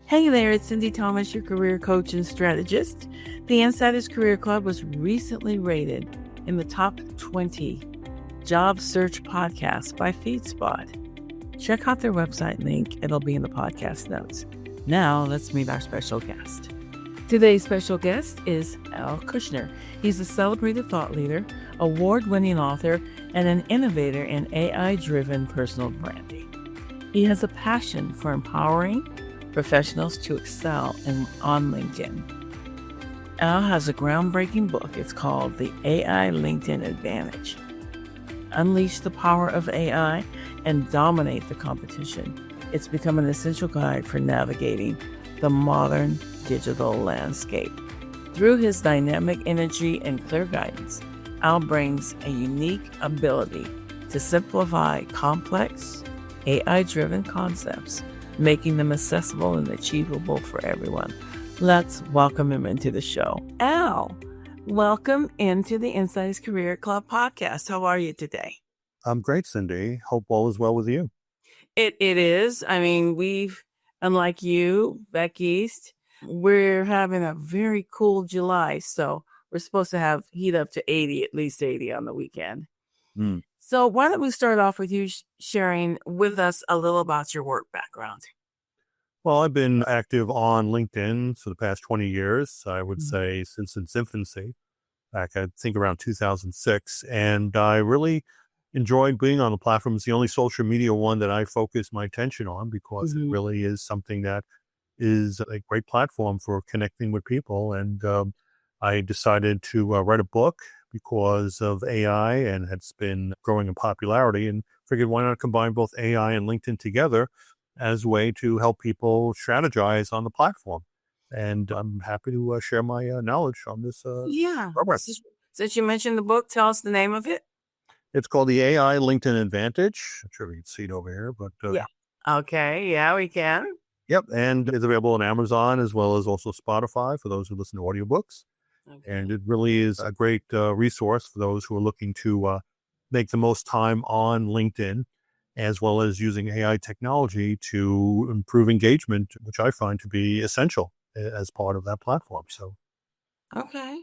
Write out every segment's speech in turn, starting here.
Hey there, it's Sindy Thomas, your career coach and strategist. The Insiders Career Club was recently rated in the top 20 job search podcasts by FeedSpot. Check out their website link, it'll be in the podcast notes. Now, let's meet our special guest. Today's special guest is Kushner. He's a celebrated thought leader, award-winning author, and an innovator in AI-driven personal branding. He has a passion for empowering professionals to excel on LinkedIn. Al has a groundbreaking book. It's called The AI LinkedIn Advantage. Unleash the power of AI and dominate the competition. It's become an essential guide for navigating the modern digital landscape. Through his dynamic energy and clear guidance, Al brings a unique ability to simplify complex AI-driven concepts, making them accessible and achievable for everyone. Let's welcome him into the show. Al, welcome into the Insiders Career Club podcast. How are you today? I'm great, Cindy. Hope all is well with you. It is. I mean, unlike you, back east, we're having a very cool July. So we're supposed to have heat up to 80, at least 80 on the weekend. So why don't we start off with you sharing with us a little about your work background? Well, I've been active on LinkedIn for the past 20 years, I would say since its infancy, back I think around 2006. And I really enjoyed being on the platform. It's the only social media one that I focus my attention on because it really is something that is a great platform for connecting with people. And I decided to write a book because of AI, and it's been growing in popularity, and figured why not combine both AI and LinkedIn together as a way to help people strategize on the platform. And I'm happy to share my knowledge on this progress. Since you mentioned the book, tell us the name of it. It's called the AI LinkedIn Advantage. I'm sure we can see it over here, but yeah. Okay. Yeah, we can. Yep. And it's available on Amazon as well as also Spotify for those who listen to audiobooks. Okay. And it really is a great resource for those who are looking to make the most time on LinkedIn, as well as using AI technology to improve engagement, which I find to be essential as part of that platform. Okay.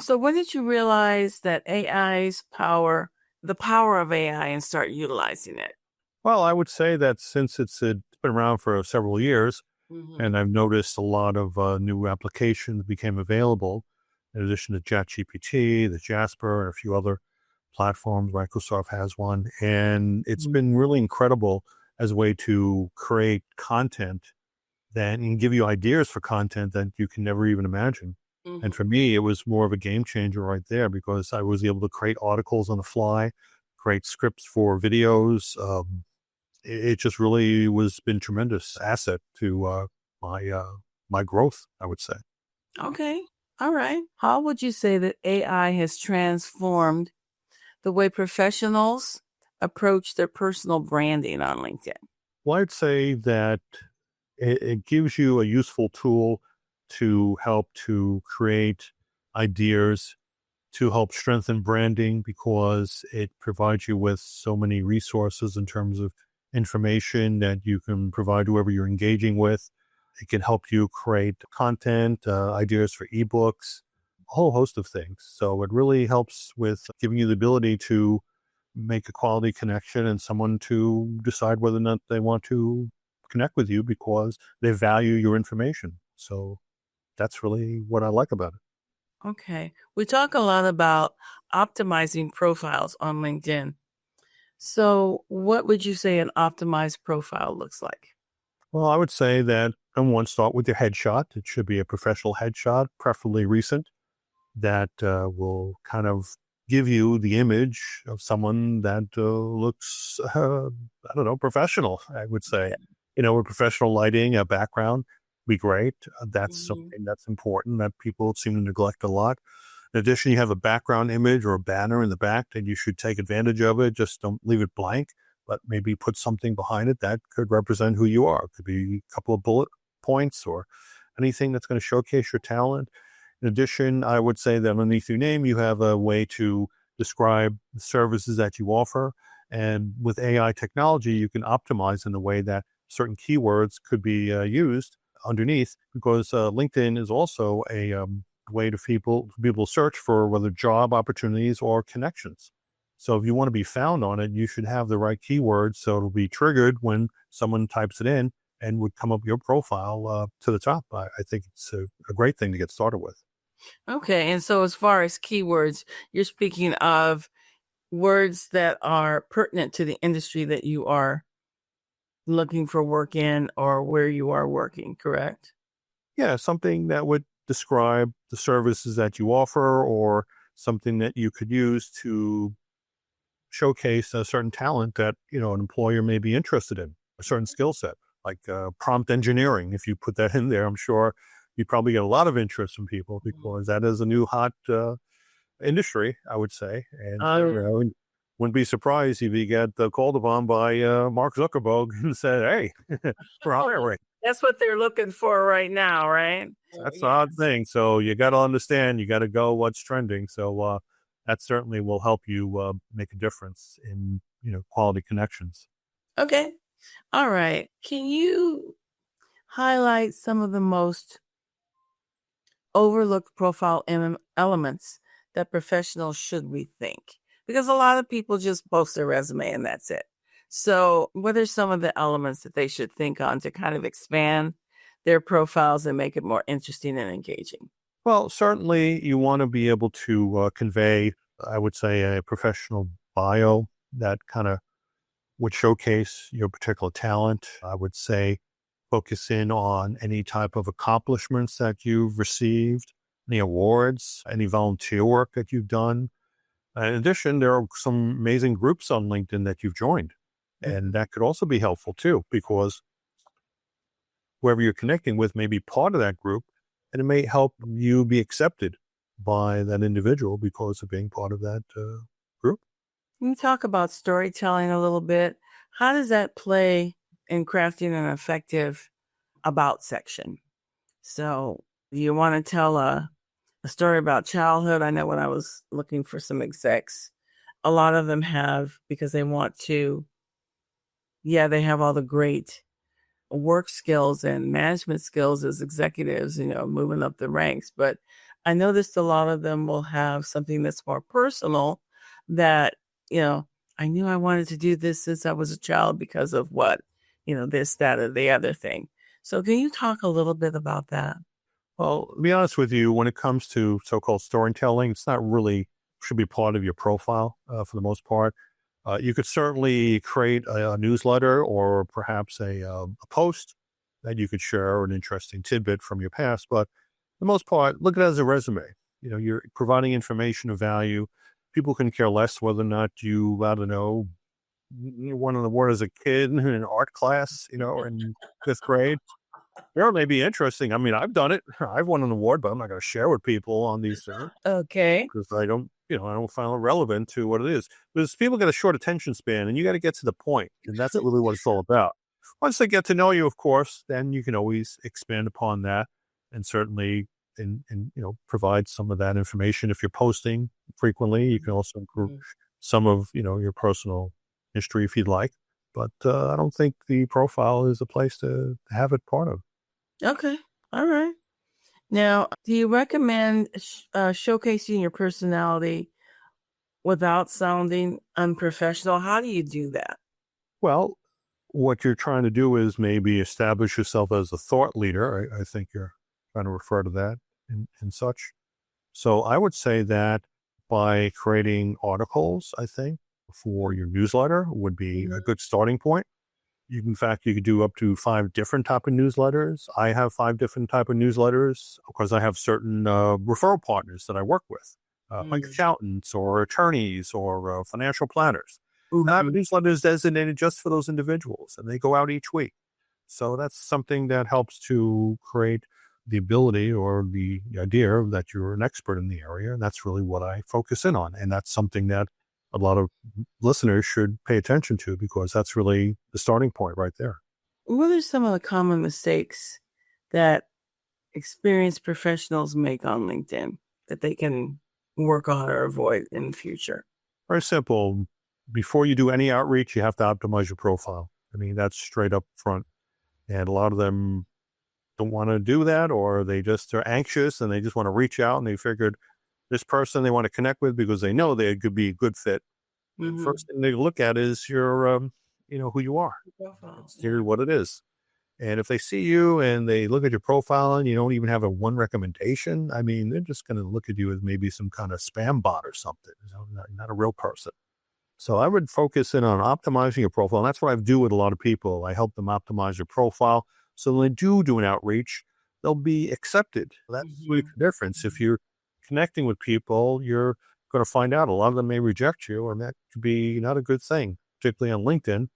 So when did you realize that the power of AI, and start utilizing it? Well, I would say that since it's been around for several years, and I've noticed a lot of new applications became available, in addition to ChatGPT, the Jasper, and a few other platforms. Microsoft has one, and it's been really incredible as a way to create content that and give you ideas for content that you can never even imagine. And for me, it was more of a game changer right there because I was able to create articles on the fly, create scripts for videos. It just really been tremendous asset to my growth, I would say. Okay. All right. How would you say that AI has transformed the way professionals approach their personal branding on LinkedIn? Well, I'd say that it gives you a useful tool to help to create ideas, to help strengthen branding, because it provides you with so many resources in terms of information that you can provide whoever you're engaging with. It can help you create content, ideas for ebooks, a whole host of things. So it really helps with giving you the ability to make a quality connection and someone to decide whether or not they want to connect with you because they value your information. So that's really what I like about it. Okay. We talk a lot about optimizing profiles on LinkedIn. So what would you say an optimized profile looks like? Well, I would say that number one, start with your headshot. It should be a professional headshot, preferably recent, that will kind of give you the image of someone that looks, professional, I would say. With professional lighting, a background be great. That's something that's important that people seem to neglect a lot. In addition, you have a background image or a banner in the back, and you should take advantage of it. Just don't leave it blank, but maybe put something behind it that could represent who you are. It could be a couple of bullet points or anything that's going to showcase your talent. In addition, I would say that underneath your name, you have a way to describe the services that you offer. And with AI technology, you can optimize in a way that certain keywords could be used underneath, because LinkedIn is also a way to people search for whether job opportunities or connections. So if you want to be found on it, you should have the right keywords so it'll be triggered when someone types it in and would come up your profile to the top. I think it's a great thing to get started with. Okay. And so, as far as keywords, you're speaking of words that are pertinent to the industry that you are looking for work in or where you are working, correct? Yeah, something that would describe the services that you offer, or something that you could use to showcase a certain talent that an employer may be interested in, a certain skill set, like prompt engineering. If you put that in there, I'm sure you'd probably get a lot of interest from people, because that is a new hot industry, I would say. And wouldn't be surprised if you get called upon by Mark Zuckerberg and said, "Hey, we're hiring." That's what they're looking for right now, right? That's the odd thing. So you got to understand, you got to go what's trending. So that certainly will help you make a difference in quality connections. Okay. All right. Can you highlight some of the most overlooked profile elements that professionals should rethink? Because a lot of people just post their resume and that's it. So, what are some of the elements that they should think on to kind of expand their profiles and make it more interesting and engaging? Well, certainly you want to be able to convey, I would say, a professional bio that kind of would showcase your particular talent. I would say focus in on any type of accomplishments that you've received, any awards, any volunteer work that you've done. In addition, there are some amazing groups on LinkedIn that you've joined. And that could also be helpful too, because whoever you're connecting with may be part of that group, and it may help you be accepted by that individual because of being part of that group. Can you talk about storytelling a little bit? How does that play in crafting an effective about section? So, you want to tell a story about childhood? I know when I was looking for some execs, a lot of them have, because they want to, they have all the great work skills and management skills as executives, moving up the ranks. But I noticed a lot of them will have something that's more personal that, I knew I wanted to do this since I was a child because of what, this, that, or the other thing. So can you talk a little bit about that? Well, to be honest with you, when it comes to so-called storytelling, it's not really should be part of your profile for the most part. You could certainly create a newsletter, or perhaps a post that you could share an interesting tidbit from your past. But for the most part, look at it as a resume. You're providing information of value. People can care less whether or not you, I don't know, you won an award as a kid in an art class, in fifth grade. It may be interesting. I mean, I've done it. I've won an award, but I'm not going to share with people on these things, Okay. because I don't find it relevant to what it is. Because people get a short attention span, and you got to get to the point, and that's really what it's all about. Once they get to know you, of course, then you can always expand upon that, and certainly provide some of that information. If you're posting frequently, you can also improve some of your personal history if you'd like. But I don't think the profile is a place to have it part of. Okay. All right. Now, do you recommend showcasing your personality without sounding unprofessional? How do you do that? Well, what you're trying to do is maybe establish yourself as a thought leader. I think you're trying to refer to that and such. So I would say that by creating articles, I think, for your newsletter would be a good starting point. In fact, you could do up to 5 different type of newsletters. I have 5 different type of newsletters because I have certain referral partners that I work with, like accountants or attorneys or financial planners. And I have newsletters designated just for those individuals, and they go out each week. So that's something that helps to create the ability or the idea that you're an expert in the area. And that's really what I focus in on. And that's something that a lot of listeners should pay attention to, because that's really the starting point right there. What are some of the common mistakes that experienced professionals make on LinkedIn that they can work on or avoid in the future? Very simple. Before you do any outreach, you have to optimize your profile. I mean, that's straight up front. And a lot of them don't want to do that, or they just are anxious and they just want to reach out and they figured this person they want to connect with because they know they could be a good fit. The Mm-hmm. first thing they look at is your, who you are. Profile. It's Yeah. what it is. And if they see you and they look at your profile and you don't even have a one recommendation, I mean, they're just going to look at you as maybe some kind of spam bot or something, not a real person. So I would focus in on optimizing your profile. And that's what I do with a lot of people. I help them optimize their profile. So when they do an outreach, they'll be accepted. That's the Mm-hmm. difference. If you're connecting with people, you're going to find out a lot of them may reject you, and that could be not a good thing, particularly on LinkedIn,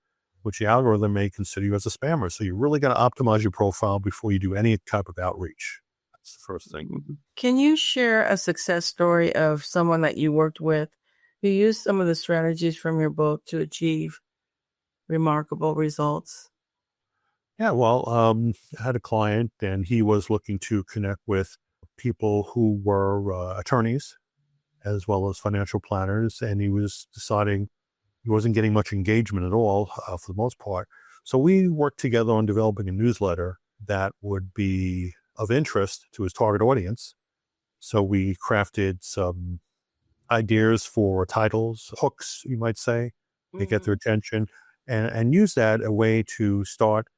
which the algorithm may consider you as a spammer. So you really got to optimize your profile before you do any type of outreach. That's the first thing. Can you share a success story of someone that you worked with who used some of the strategies from your book to achieve remarkable results? Yeah, well, I had a client and he was looking to connect with people who were attorneys as well as financial planners. And he was deciding he wasn't getting much engagement at all for the most part. So we worked together on developing a newsletter that would be of interest to his target audience. So we crafted some ideas for titles, hooks, you might say, to get their attention, and use that a way to start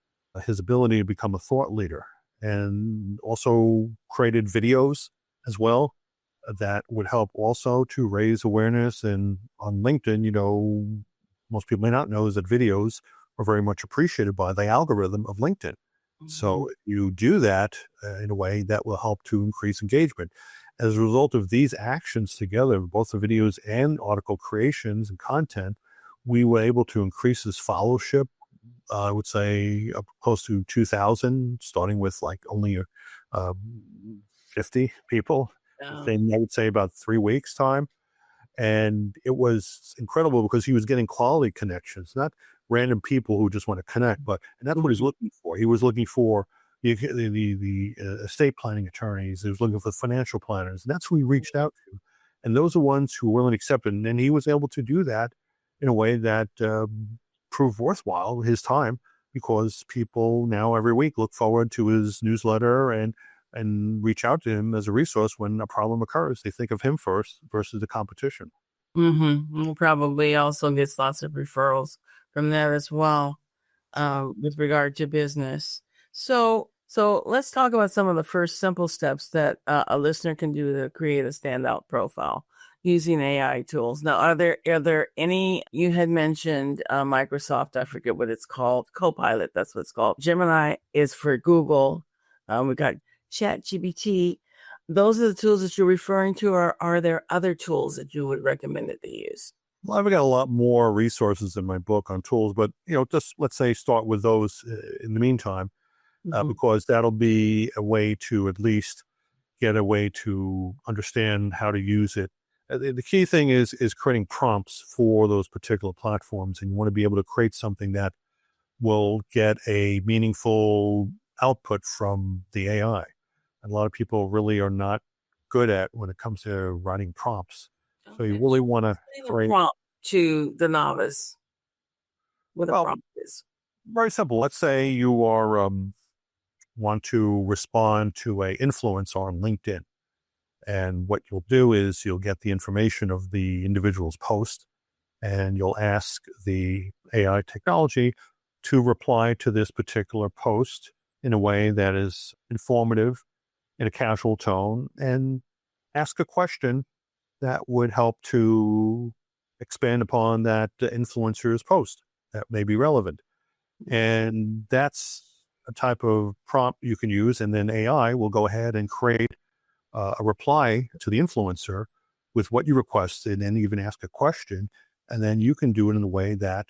his ability to become a thought leader. And also created videos as well that would help also to raise awareness. And on LinkedIn, most people may not know is that videos are very much appreciated by the algorithm of LinkedIn. Mm-hmm. So you do that in a way that will help to increase engagement. As a result of these actions together, both the videos and article creations and content, we were able to increase his followership. I would say up close to 2,000, starting with like only 50 people. Yeah. Within, I would say, about 3 weeks' time. And it was incredible because he was getting quality connections, not random people who just want to connect, and that's what he's Mhm. looking for. He was looking for the estate planning attorneys. He was looking for financial planners. And that's who he reached out to. And those are ones who were willing to accept it. And then he was able to do that in a way that proved worthwhile his time, because people now every week look forward to his newsletter and reach out to him as a resource when a problem occurs. They think of him first versus the competition. Mm-hmm. Probably also gets lots of referrals from that as well, with regard to business. So let's talk about some of the first simple steps that a listener can do to create a standout profile using AI tools. Now, are there any? You had mentioned Microsoft. I forget what it's called. Copilot. That's what it's called. Gemini is for Google. We got ChatGPT. Those are the tools that you're referring to, or are there other tools that you would recommend that they use? Well, I've got a lot more resources in my book on tools, but just let's say start with those in the meantime, Mhm. because that'll be a way to at least get a way to understand how to use it. The key thing is creating prompts for those particular platforms, and you want to be able to create something that will get a meaningful output from the AI. And a lot of people really are not good at when it comes to writing prompts. So you Okay. really want to Explain a create, prompt to the novice. What a well, prompt is. very simple. Let's say you are want to respond to a influencer on LinkedIn. And what you'll do is you'll get the information of the individual's post, and you'll ask the AI technology to reply to this particular post in a way that is informative, in a casual tone, and ask a question that would help to expand upon that influencer's post that may be relevant. And that's a type of prompt you can use. And then AI will go ahead and create a reply to the influencer with what you requested, and then even ask a question. And then you can do it in a way that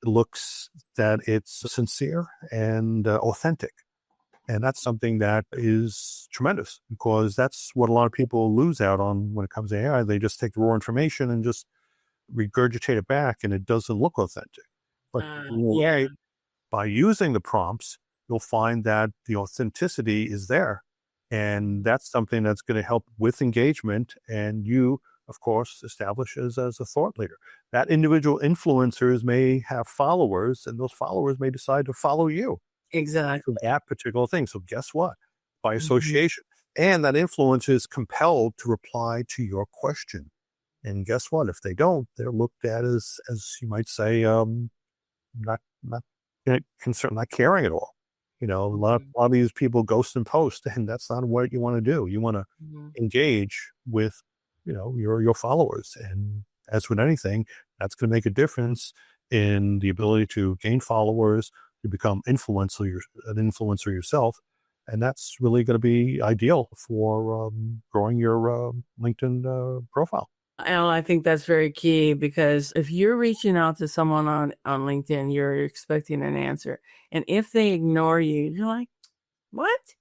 looks that it's sincere and authentic. And that's something that is tremendous, because that's what a lot of people lose out on when it comes to AI. They just take the raw information and just regurgitate it back, and it doesn't look authentic. But Yeah. by using the prompts, you'll find that the authenticity is there. And that's something that's going to help with engagement. And you, of course, establish as a thought leader. That individual influencers may have followers, and those followers may decide to follow you. Exactly. that particular thing. So guess what? By Mhm. association. And that influencer is compelled to reply to your question. And guess what? If they don't, they're looked at as you might say, not concerned, not caring at all. Mhm. A lot of these people ghost and post, and that's not what you want to do. You want to Mhm. engage with, your followers. And as with anything, that's going to make a difference in the ability to gain followers, to become an influencer yourself. And that's really going to be ideal for growing your LinkedIn profile. And I think that's very key because if you're reaching out to someone on LinkedIn, you're expecting an answer. And if they ignore you, you're like, what?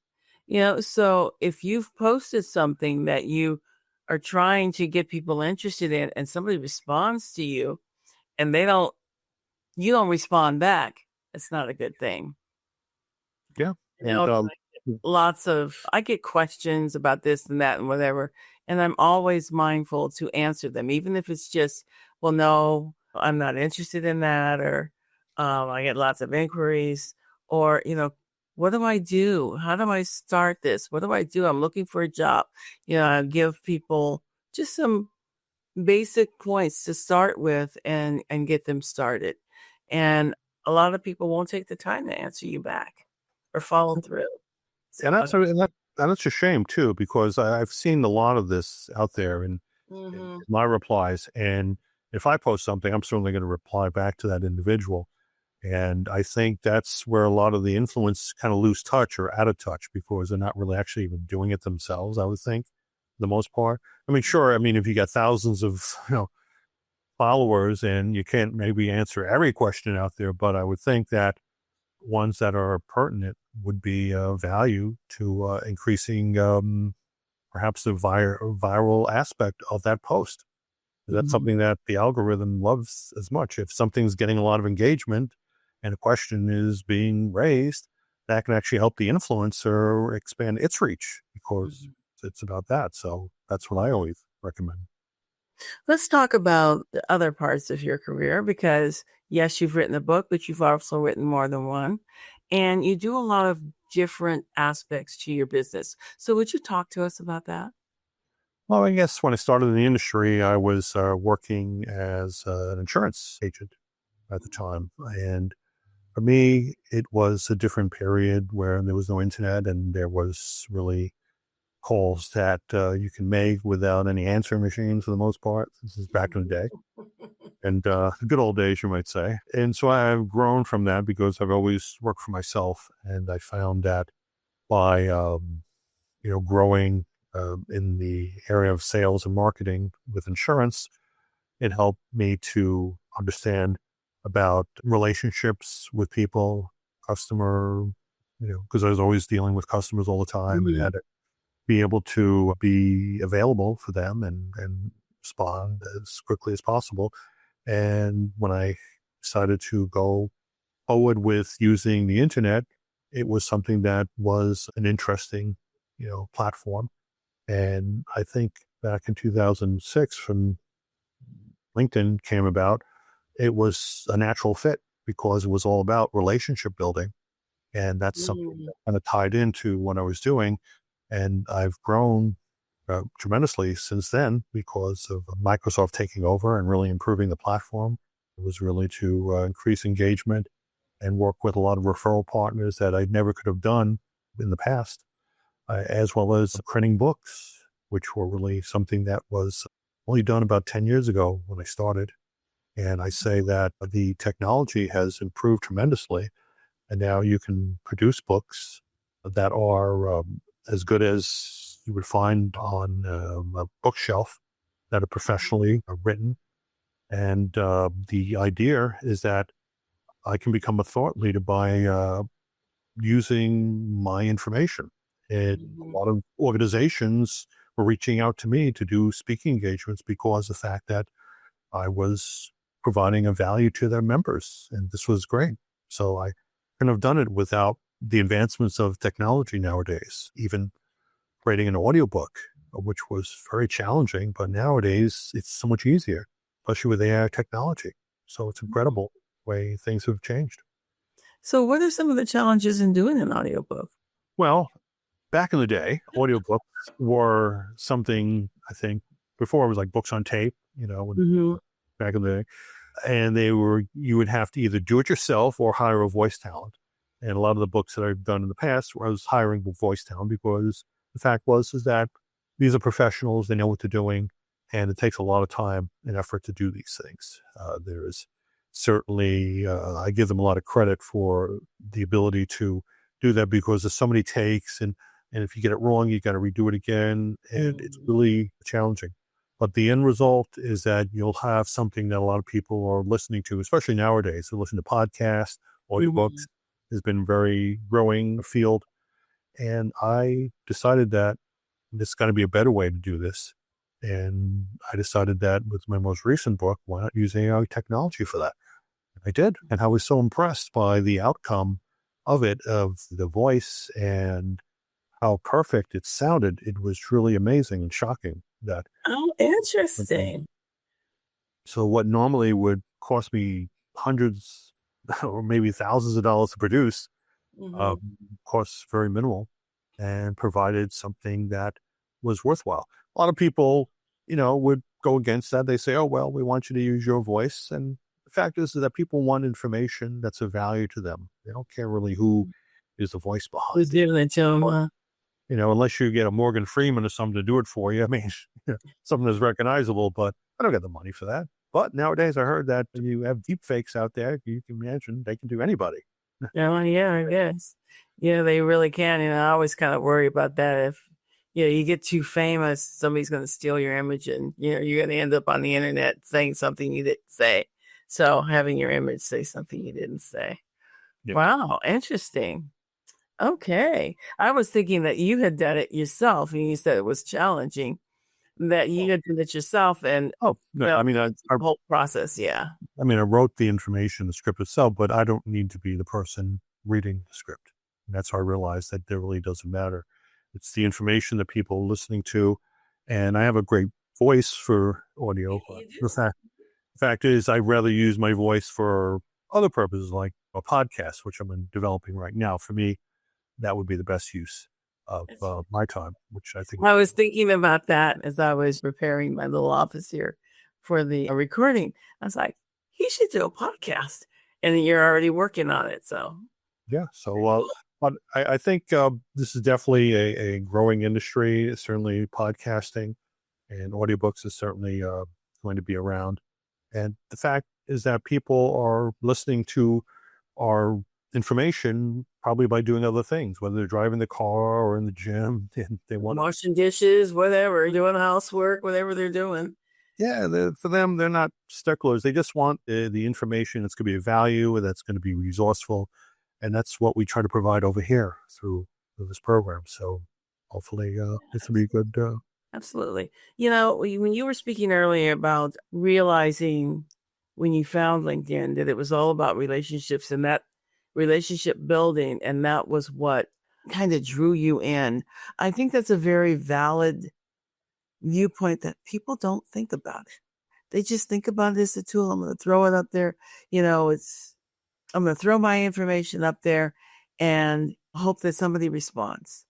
So if you've posted something that you are trying to get people interested in and somebody responds to you and you don't respond back, it's not a good thing. Yeah. You And know, I get questions about this and that and whatever, and I'm always mindful to answer them, even if it's just, well, no, I'm not interested in that, or I get lots of inquiries, or, what do I do? How do I start this? What do I do? I'm looking for a job. I give people just some basic points to start with and get them started. And a lot of people won't take the time to answer you back or follow through. So, and that's a shame too, because I've seen a lot of this out there in mhm, my replies. And if I post something, I'm certainly going to reply back to that individual. And I think that's where a lot of the influence kind of lose touch or out of touch because they're not really actually even doing it themselves, I would think, for the most part. I mean, sure. I mean, if you got thousands of, followers and you can't maybe answer every question out there, but I would think that ones that are pertinent would be value to increasing perhaps the viral aspect of that post. That's mhm, something that the algorithm loves as much. If something's getting a lot of engagement and a question is being raised, that can actually help the influencer expand its reach because mhm. it's about that. So that's what I always recommend. Let's talk about the other parts of your career because, yes, you've written a book, but you've also written more than one. And you do a lot of different aspects to your business. So, would you talk to us about that? Well, I guess when I started in the industry, I was working as an insurance agent at the time. And for me, it was a different period where there was no internet and there was really calls that you can make without any answering machines for the most part. This is back in the day. And the good old days, you might say. And so I've grown from that because I've always worked for myself. And I found that by, growing in the area of sales and marketing with insurance, it helped me to understand about relationships with people, customer, because I was always dealing with customers all the time and Mhm, had to be able to be available for them and respond as quickly as possible. And when I decided to go forward with using the internet, it was something that was an interesting, platform. And I think back in 2006, when LinkedIn came about, it was a natural fit because it was all about relationship building. And that's something mhm, that kind of tied into what I was doing. And I've grown tremendously since then because of Microsoft taking over and really improving the platform. It was really to increase engagement and work with a lot of referral partners that I never could have done in the past, as well as printing books, which were really something that was only done about 10 years ago when I started. And I say that the technology has improved tremendously. And now you can produce books that are as good as you would find on a bookshelf that are professionally written. And the idea is that I can become a thought leader by using my information. And a mhm, lot of organizations were reaching out to me to do speaking engagements because of the fact that I was providing a value to their members. And this was great. So I couldn't have done it without the advancements of technology nowadays, even creating an audiobook, which was very challenging. But nowadays it's so much easier, especially with AI technology. So it's mhm. incredible the way things have changed. So what are some of the challenges in doing an audiobook? Well, back in the day, audiobooks were something, I think, before it was like books on tape, Hmm. back in the day. And you would have to either do it yourself or hire a voice talent. And a lot of the books that I've done in the past, I was hiring a voice talent because the fact is that these are professionals, they know what they're doing, and it takes a lot of time and effort to do these things. There's certainly, I give them a lot of credit for the ability to do that because there's so many takes, and if you get it wrong, you got to redo it again, and it's really challenging. But the end result is that you'll have something that a lot of people are listening to, especially nowadays. They listen to podcasts, audiobooks has been very growing field. And I decided that there's got to be a better way to do this. And I decided that with my most recent book, why not use AI technology for that? I did. And I was so impressed by the outcome of it, of the voice and how perfect it sounded. It was truly amazing and shocking that. Oh, interesting. So what normally would cost me hundreds or maybe thousands of dollars to produce, Hmm. costs very minimal and provided something that was worthwhile. A lot of people, would go against that. They say, oh, well, we want you to use your voice. And the fact is that people want information that's of value to them. They don't care really who is the voice behind Who's it. giving it to them, huh? Unless you get a Morgan Freeman or something to do it for you. I mean, something that's recognizable, but I don't get the money for that. But nowadays, I heard that you have deep fakes out there. You can imagine they can do anybody. Oh, yeah, I guess. Yeah, they really can. And I always kind of worry about that. If, you get too famous, somebody's going to steal your image and, you're going to end up on the internet saying something you didn't say. So having your image say something you didn't say. Yeah. Wow, interesting. Okay. I was thinking that you had done it yourself and you said it was challenging, that you had done it yourself and Oh, no, felt I mean, the whole process. Yeah. I wrote the information, the script itself, but I don't need to be the person reading the script. And that's how I realized that it really doesn't matter. It's the information that people are listening to. And I have a great voice for audio. You The do. fact is, I'd rather use my voice for other purposes like a podcast, which I'm developing right now. For me, that would be the best use of my time, which I think. I was thinking about that as I was preparing my little office here for the recording. I was like, he should do a podcast. And you're already working on it. So, Yeah. So, but I think this is definitely a growing industry. It's certainly podcasting and audiobooks is certainly going to be around. And the fact is that people are listening to our information probably by doing other things, whether they're driving the car or in the gym, and they want to. washing dishes, whatever, doing housework, whatever they're doing. Yeah, for them, they're not sticklers. They just want the information that's going to be of value, that's going to be resourceful. And that's what we try to provide over here through this program. So hopefully this will be good. Absolutely. When you were speaking earlier about realizing when you found LinkedIn that it was all about relationships and that relationship building, and that was what kind of drew you in. I think that's a very valid viewpoint that people don't think about it. They just think about it as a tool. I'm going to throw it up there. I'm going to throw my information up there and hope that somebody responds.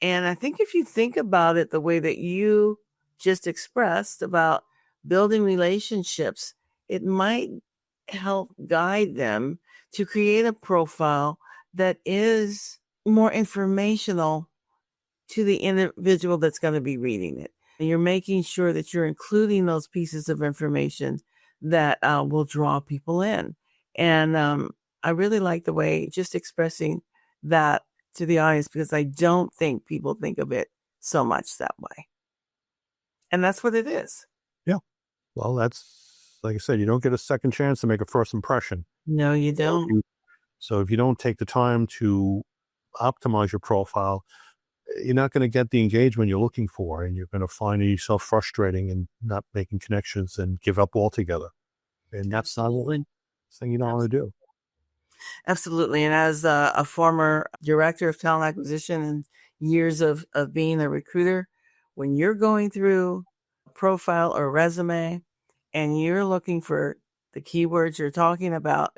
And I think if you think about it the way that you just expressed about building relationships, it might help guide them to create a profile that is more informational to the individual that's going to be reading it. And you're making sure that you're including those pieces of information that will draw people in. And I really like the way just expressing that to the audience, because I don't think people think of it so much that way. And that's what it is. Yeah. Well, that's like I said, you don't get a second chance to make a first impression. No, you don't. So if you don't take the time to optimize your profile, you're not going to get the engagement you're looking for, and you're going to find yourself frustrating and not making connections and give up altogether. And that's not the thing you don't want to do. Absolutely. And as a former director of talent acquisition and years of being a recruiter, when you're going through a profile or resume and you're looking for the keywords you're talking about,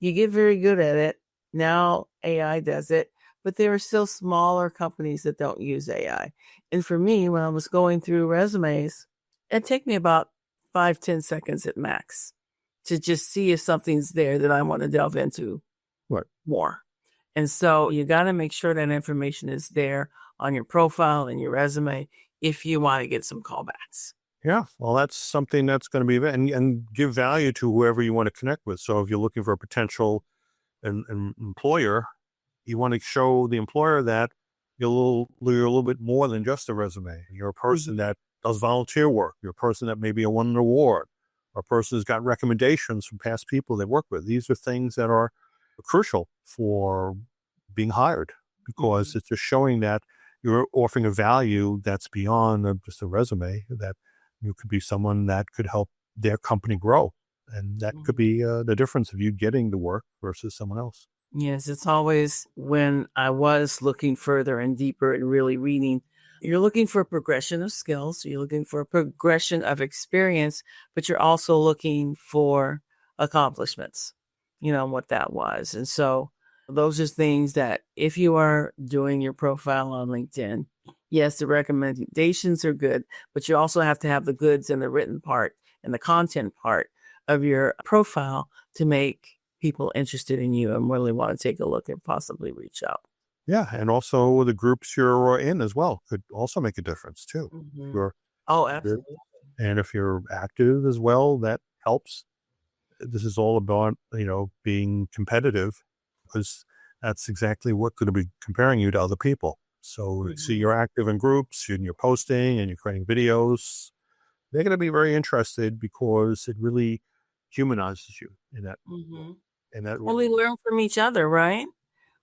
you get very good at it. Now AI does it, but there are still smaller companies that don't use AI. And for me, when I was going through resumes, it took me about 5-10 seconds at max to just see if something's there that I want to delve into Right. more. And so you got to make sure that information is there on your profile and your resume if you want to get some callbacks. Yeah, well, that's something that's going to be, and give value to whoever you want to connect with. So if you're looking for a potential an employer, you want to show the employer that you're a little bit more than just a resume. You're a person that does volunteer work. You're a person that maybe won an award, or a person who's got recommendations from past people they work with. These are things that are crucial for being hired, because it's just showing that you're offering a value that's beyond just a resume, that you could be someone that could help their company grow. And that could be the difference of you getting the work versus someone else. Yes, it's always when I was looking further and deeper and really reading, you're looking for a progression of skills, you're looking for a progression of experience, but you're also looking for accomplishments, what that was. And so those are things that if you are doing your profile on LinkedIn, yes, the recommendations are good, but you also have to have the goods and the written part and the content part of your profile to make people interested in you and really want to take a look and possibly reach out. Yeah, and also the groups you're in as well could also make a difference too. Oh, absolutely. And if you're active as well, that helps. This is all about, being competitive, because that's exactly what's going to be comparing you to other people. So see, you're active in groups and you're posting and you're creating videos. They're going to be very interested because it really humanizes you in that. Well, we learn from each other, right?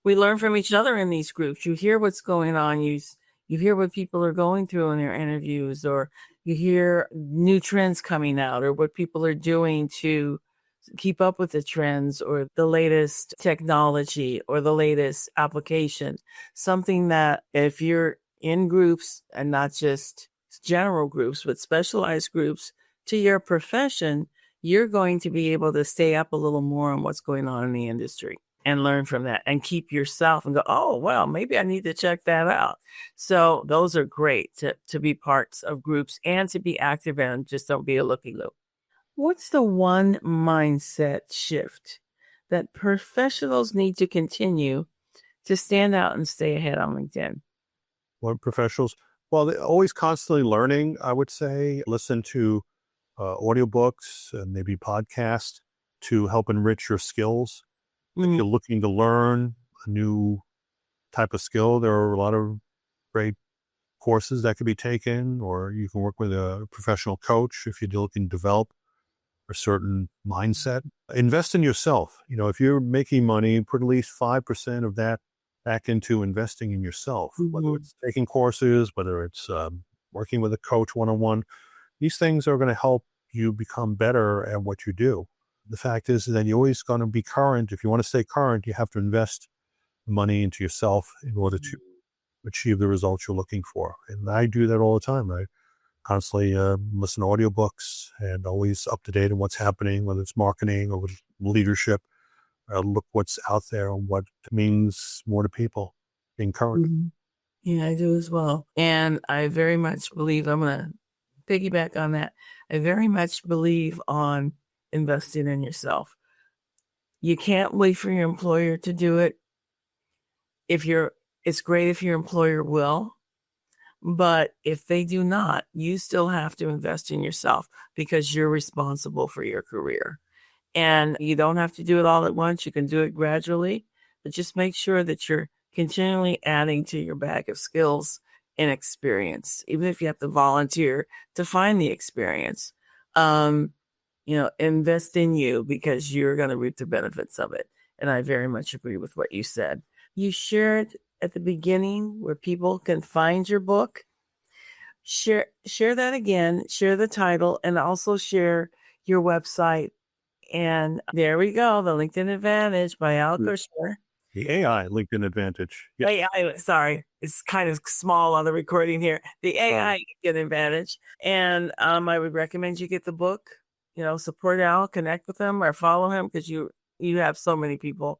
We learn from each other in these groups. You hear what's going on. You hear what people are going through in their interviews, or you hear new trends coming out, or what people are doing to keep up with the trends, or the latest technology, or the latest application. Something that if you're in groups, and not just general groups, but specialized groups to your profession, you're going to be able to stay up a little more on what's going on in the industry and learn from that and keep yourself and go, oh, well, maybe I need to check that out. So those are great to be parts of groups and to be active in. Just don't be a looky-loo. What's the one mindset shift that professionals need to continue to stand out and stay ahead on LinkedIn? What professionals? Well, they're always constantly learning, I would say. Listen to audiobooks and maybe podcasts to help enrich your skills. If you're looking to learn a new type of skill, there are a lot of great courses that could be taken, or you can work with a professional coach if you're looking to develop a certain mindset. Invest in yourself. If you're making money, put at least 5% of that back into investing in yourself, whether it's taking courses, whether it's working with a coach one-on-one. These things are going to help you become better at what you do. The fact is that you're always going to be current. If you want to stay current, you have to invest money into yourself in order to achieve the results you're looking for. And I do that all the time. I constantly listen to audiobooks and always up to date on what's happening, whether it's marketing or with leadership. Look what's out there and what means more to people, being current. Yeah, I do as well. And I very much believe, I'm going to piggyback on that. I very much believe on investing in yourself. You can't wait for your employer to do it. It's great if your employer will, but if they do not, you still have to invest in yourself because you're responsible for your career. And you don't have to do it all at once. You can do it gradually, but just make sure that you're continually adding to your bag of skills and experience, even if you have to volunteer to find the experience. Invest in you because you're going to reap the benefits of it. And I very much agree with what you said. You shared at the beginning where people can find your book. Share that again, share the title, and also share your website. And there we go, The LinkedIn Advantage by Al Kushner. The AI LinkedIn Advantage. Yes. AI, sorry, it's kind of small on the recording here. The AI LinkedIn Advantage. And I would recommend you get the book, support Al, connect with him or follow him because you have so many people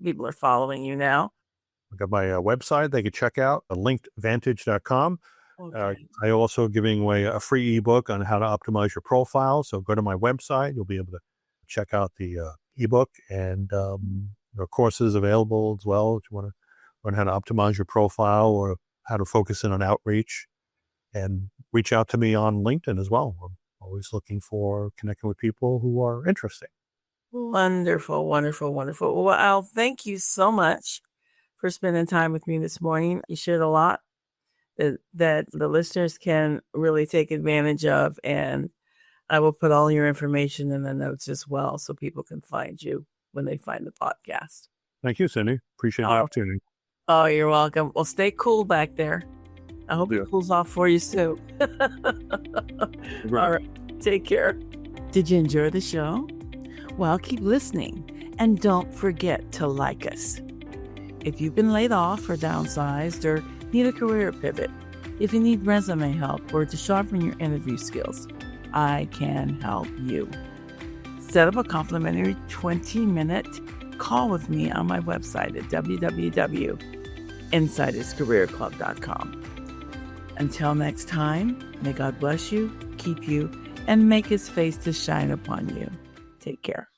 people are following you now? I've got my website they can check out, linkedvantage.com. Okay. I also giving away a free ebook on how to optimize your profile. So go to my website. You'll be able to check out the ebook, and there are courses available as well if you want to learn how to optimize your profile or how to focus in on outreach. And reach out to me on LinkedIn as well. I'm always looking for connecting with people who are interesting. Wonderful, wonderful, wonderful. Well, Al, thank you so much for spending time with me this morning. You shared a lot that the listeners can really take advantage of, and I will put all your information in the notes as well so people can find you when they find the podcast. Thank you, Sindy. Appreciate the opportunity. Oh, you're welcome. Well, stay cool back there. I hope it cools off for you soon. All right. Take care. Did you enjoy the show? Well, keep listening, and don't forget to like us. If you've been laid off or downsized or need a career pivot, if you need resume help or to sharpen your interview skills, I can help you. Set up a complimentary 20-minute call with me on my website at www.insiderscareerclub.com. Until next time, may God bless you, keep you, and make his face to shine upon you. Take care.